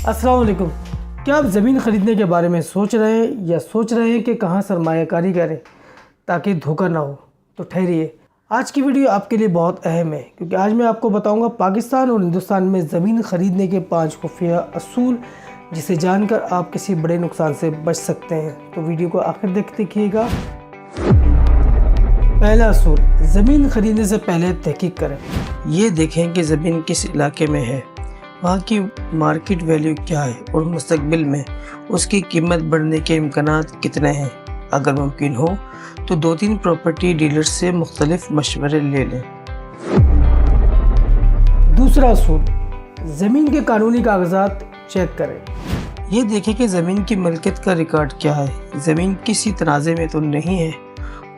अस्सलाम वालेकुम। क्या आप ज़मीन ख़रीदने के बारे में सोच रहे हैं या सोच रहे हैं कि कहाँ सरमायाकारी करें ताकि धोखा ना हो? तो ठहरिए, आज की वीडियो आपके लिए बहुत अहम है, क्योंकि आज मैं आपको बताऊंगा पाकिस्तान और हिंदुस्तान में ज़मीन ख़रीदने के 5 खुफिया असूल, जिसे जानकर आप किसी बड़े नुकसान से बच सकते हैं। तो वीडियो को आखिर तक देखिएगा। पहला असूल, ज़मीन ख़रीदने से पहले तहकीक करें। ये देखें कि ज़मीन किस इलाके में है, वहाँ की मार्केट वैल्यू क्या है और मुस्तकबिल में उसकी कीमत बढ़ने के इम्कानात कितने हैं। अगर मुमकिन हो तो 2-3 प्रॉपर्टी डीलर से मुख्तलिफ मशवरे ले लें। दूसरा असूल, ज़मीन के कानूनी कागजात चेक करें। ये देखें कि ज़मीन की मिल्कियत का रिकॉर्ड क्या है, ज़मीन किसी तनाज़े में तो नहीं है,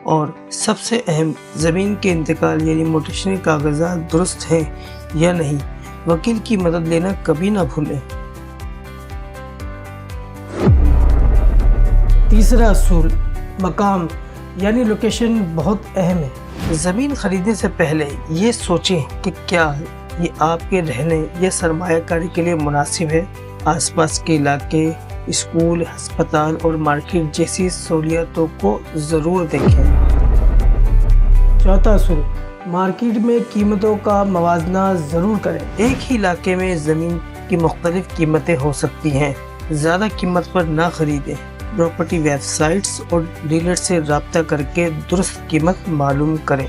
और सबसे अहम, ज़मीन के इंतकाल यानी म्यूटेशन कागजात दुरुस्त हैं या नहीं। वकील की मदद लेना कभी ना भूलें। तीसरा असूल, मकाम यानी लोकेशन बहुत अहम है। ज़मीन खरीदने से पहले ये सोचें कि क्या ये आपके रहने या सरमायाकारी के लिए मुनासिब है। आसपास के इलाके, स्कूल, अस्पताल और मार्केट जैसी सहूलियतों को ज़रूर देखें। चौथा असूल, मार्केट में कीमतों का मवाजना ज़रूर करें। एक ही इलाके में ज़मीन की मुख्तलिफ कीमतें हो सकती हैं, ज़्यादा कीमत पर ना खरीदें। प्रॉपर्टी वेबसाइट्स और डीलर से रब्ता करके दुरुस्त कीमत मालूम करें।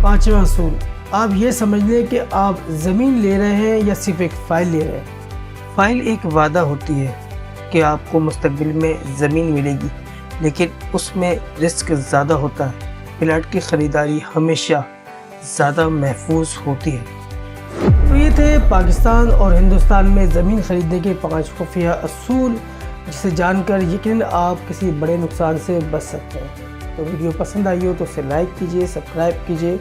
पाँचवा असूल, आप ये समझ लें कि आप ज़मीन ले रहे हैं या सिर्फ एक फ़ाइल ले रहे हैं। फ़ाइल एक वादा होती है कि आपको मुस्तकबिल में ज़मीन मिलेगी, लेकिन उसमें रिस्क ज़्यादा होता है। प्लाट की ख़रीदारी हमेशा ज़्यादा महफूज होती है। तो ये थे पाकिस्तान और हिंदुस्तान में ज़मीन ख़रीदने के 5 खुफिया असूल, जिसे जानकर यकीनन आप किसी बड़े नुकसान से बच सकते हैं। तो वीडियो पसंद आई हो तो उसे लाइक कीजिए, सब्सक्राइब कीजिए,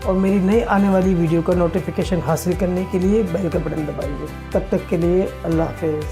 और मेरी नई आने वाली वीडियो का नोटिफिकेशन हासिल करने के लिए बेल का बटन दबाइए। तब तक के लिए अल्लाह हाफ़िज़।